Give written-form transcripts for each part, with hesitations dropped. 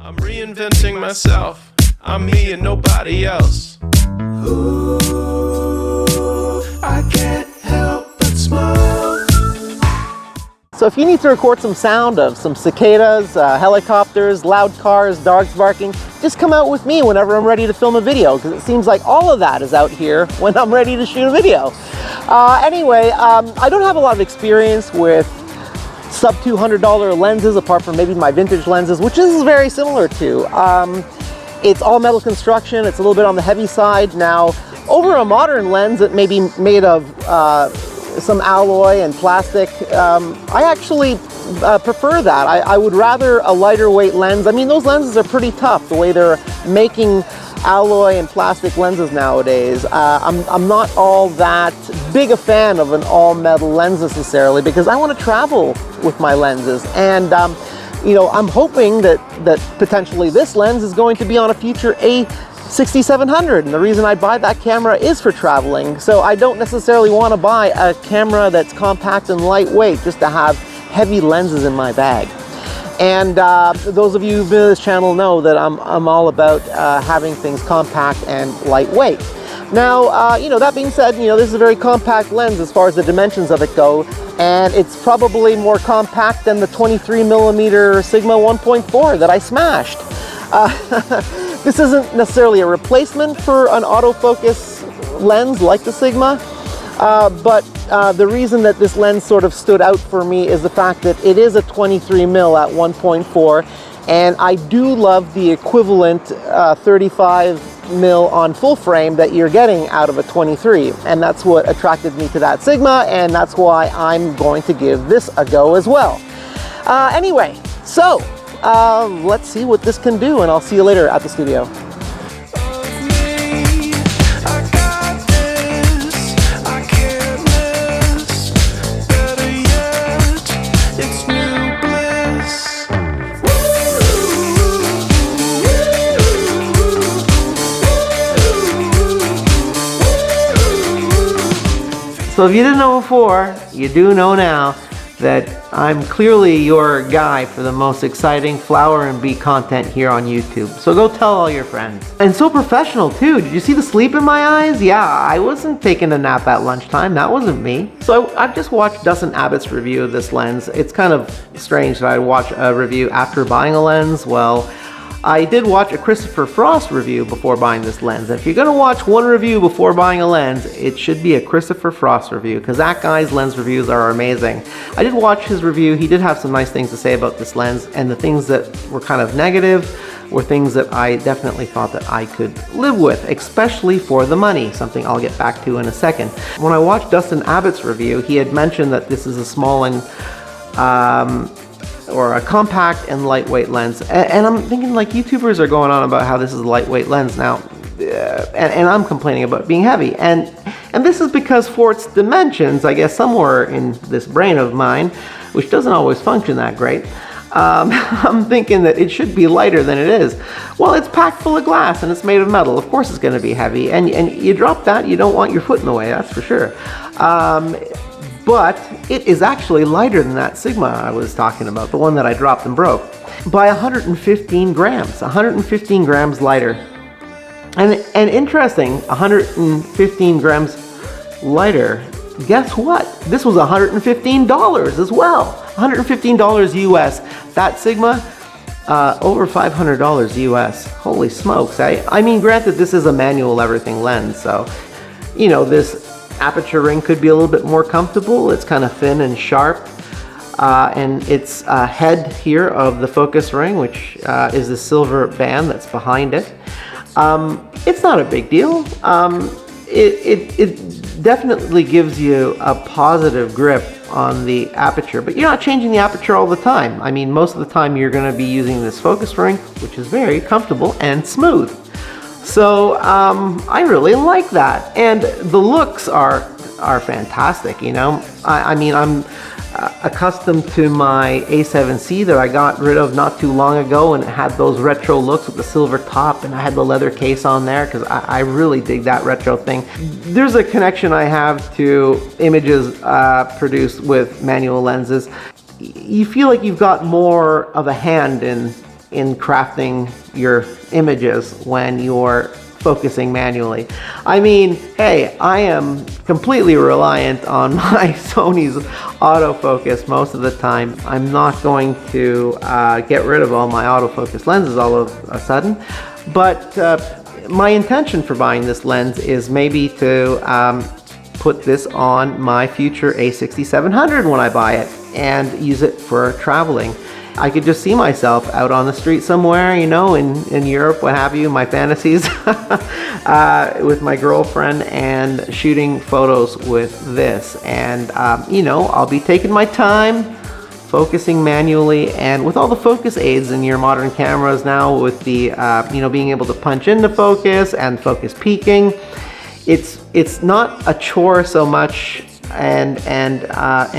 I'm reinventing myself. I'm me and nobody else. Ooh, I can't help but smile. So if you need to record some sound of some cicadas, helicopters, loud cars, dogs barking, just come out with me whenever I'm ready to film a video, because it seems like all of that is out here when I'm ready to shoot a video. Anyway, I don't have a lot of experience with sub $200 lenses, apart from maybe my vintage lenses, which this is very similar to. It's all metal construction. It's a little bit on the heavy side. Now, over a modern lens that may be made of some alloy and plastic, I actually prefer that. I would rather a lighter weight lens. I mean, those lenses are pretty tough, the way they're making alloy and plastic lenses nowadays. I'm not all that big a fan of an all metal lens necessarily, because I want to travel with my lenses, and you know, I'm hoping that potentially this lens is going to be on a future A6700, and the reason I buy that camera is for traveling. So I don't necessarily want to buy a camera that's compact and lightweight just to have heavy lenses in my bag. And those of you who've been to this channel know that I'm all about having things compact and lightweight. Now, you know, that being said, you know, this is a very compact lens as far as the dimensions of it go, and it's probably more compact than the 23mm Sigma 1.4 that I smashed. This isn't necessarily a replacement for an autofocus lens like the Sigma, but the reason that this lens sort of stood out for me is the fact that it is a 23mm at 1.4, and I do love the equivalent 35mm on full frame that you're getting out of a 23, and that's what attracted me to that Sigma, and that's why I'm going to give this a go as well. Anyway, so let's see what this can do, and I'll see you later at the studio. So if you didn't know before, you do know now that I'm clearly your guy for the most exciting flower and bee content here on YouTube. So go tell all your friends. And so professional too. Did you see the sleep in my eyes? Yeah, I wasn't taking a nap at lunchtime. That wasn't me. So I've just watched Dustin Abbott's review of this lens. It's kind of strange that I watch a review after buying a lens. Well, I did watch a Christopher Frost review before buying this lens. If you're gonna watch one review before buying a lens, it should be a Christopher Frost review, because that guy's lens reviews are amazing. I did watch his review. He did have some nice things to say about this lens, and the things that were kind of negative were things that I definitely thought that I could live with, especially for the money, something I'll get back to in a second. When I watched Dustin Abbott's review, he had mentioned that this is a small and or a compact and lightweight lens, and I'm thinking, like, YouTubers are going on about how this is a lightweight lens now, and I'm complaining about being heavy, and this is because for its dimensions, I guess somewhere in this brain of mine, which doesn't always function that great, I'm thinking that it should be lighter than it is. Well, it's packed full of glass and it's made of metal. Of course it's going to be heavy, and you drop that, you don't want your foot in the way, that's for sure. But it is actually lighter than that Sigma I was talking about, the one that I dropped and broke, by 115 grams, 115 grams lighter. And interesting, 115 grams lighter. Guess what? This was $115 as well. $115 US. That Sigma, over $500 US. Holy smokes. I mean, granted, this is a manual everything lens, so, you know, this aperture ring could be a little bit more comfortable. It's kind of thin and sharp, and its head here of the focus ring, which is the silver band that's behind it, it's not a big deal. It definitely gives you a positive grip on the aperture, but you're not changing the aperture all the time. I mean, most of the time you're going to be using this focus ring, which is very comfortable and smooth. So I really like that, and the looks are fantastic. You know, I mean, I'm accustomed to my A7C that I got rid of not too long ago, and it had those retro looks with the silver top, and I had the leather case on there because I really dig that retro thing. There's a connection I have to images produced with manual lenses. You feel like you've got more of a hand in in crafting your images when you're focusing manually. I mean, hey, I am completely reliant on my Sony's autofocus most of the time. I'm not going to get rid of all my autofocus lenses all of a sudden, but my intention for buying this lens is maybe to put this on my future A6700 when I buy it and use it for traveling. I could just see myself out on the street somewhere, you know, in Europe, what have you, my fantasies, with my girlfriend and shooting photos with this. And, you know, I'll be taking my time, focusing manually, and with all the focus aids in your modern cameras now, with the, you know, being able to punch into focus and focus peaking, it's not a chore so much, and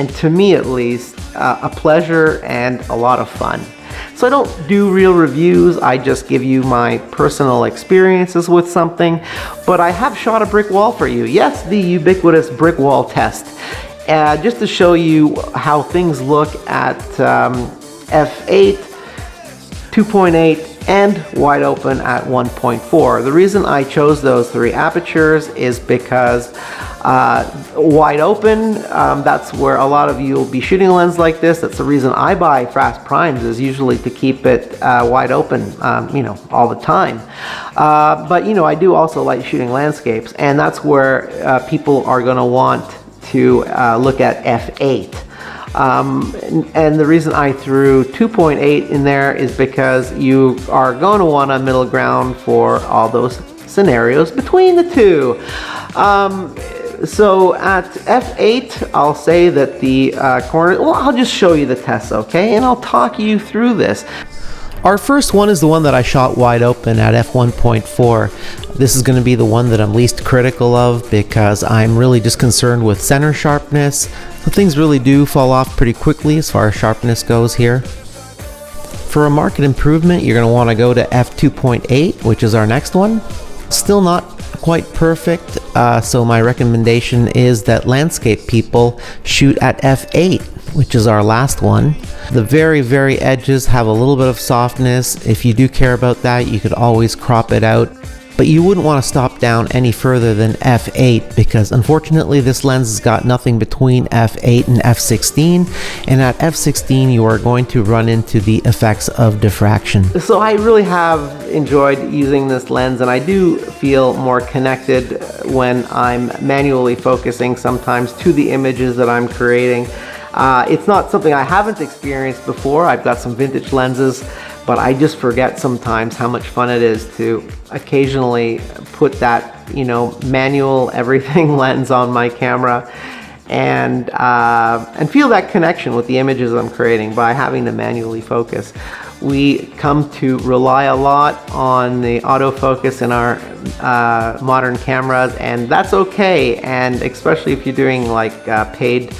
to me at least, a pleasure and a lot of fun. So I don't do real reviews, I just give you my personal experiences with something, but I have shot a brick wall for you. Yes, the ubiquitous brick wall test, just to show you how things look at f8, 2.8, and wide open at 1.4. The reason I chose those three apertures is because wide open, that's where a lot of you will be shooting a lens like this. That's the reason I buy fast primes, is usually to keep it wide open, you know, all the time. But you know, I do also like shooting landscapes, and that's where people are going to want to look at f8. And the reason I threw 2.8 in there is because you are going to want a middle ground for all those scenarios between the two. So at f8, I'll say that the corner, well, I'll just show you the tests, okay? And I'll talk you through this. Our first one is the one that I shot wide open at f1.4. This is going to be the one that I'm least critical of because I'm really just concerned with center sharpness. So things really do fall off pretty quickly as far as sharpness goes here. For a marked improvement, you're going to want to go to f2.8, which is our next one. Still not quite perfect, so my recommendation is that landscape people shoot at f8, which is our last one. The very edges have a little bit of softness. If you do care about that, you could always crop it out. But you wouldn't want to stop down any further than f8 because unfortunately this lens has got nothing between f8 and f16, and at f16 you are going to run into the effects of diffraction. So I really have enjoyed using this lens, and I do feel more connected when I'm manually focusing sometimes to the images that I'm creating. It's not something I haven't experienced before. I've got some vintage lenses, but I just forget sometimes how much fun it is to occasionally put that, you know, manual everything lens on my camera and feel that connection with the images I'm creating by having to manually focus. We come to rely a lot on the autofocus in our modern cameras, and that's okay, and especially if you're doing like paid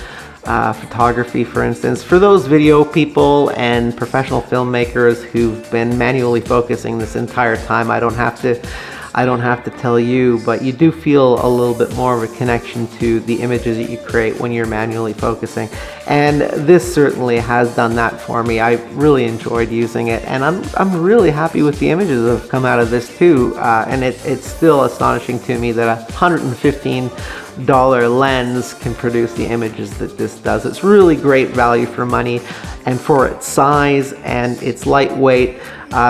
photography, for instance. For those video people and professional filmmakers who've been manually focusing this entire time, I don't have to tell you, but you do feel a little bit more of a connection to the images that you create when you're manually focusing, and this certainly has done that for me. I really enjoyed using it, and I'm really happy with the images that have come out of this too, and it's still astonishing to me that $115 lens can produce the images that this does. It's really great value for money, and for its size and its lightweight,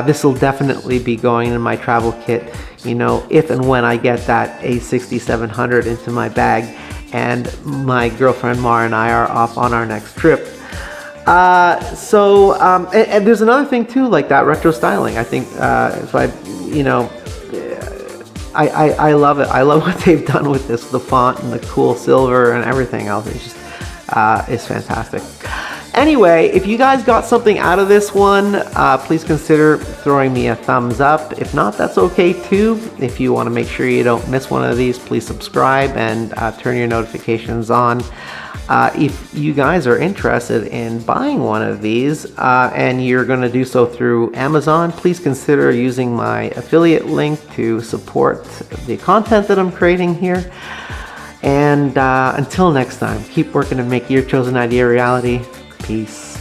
this will definitely be going in my travel kit, you know, if and when I get that A6700 into my bag and my girlfriend Mara and I are off on our next trip. And there's another thing too, like that retro styling. I think if I, you know, I love it. I love what they've done with this, the font and the cool silver and everything else. It's just, it's fantastic. Anyway, if you guys got something out of this one, please consider throwing me a thumbs up. If not, that's okay too. If you want to make sure you don't miss one of these, please subscribe and turn your notifications on. If you guys are interested in buying one of these and you're going to do so through Amazon, please consider using my affiliate link to support the content that I'm creating here. And until next time, keep working to make your chosen idea a reality. Peace.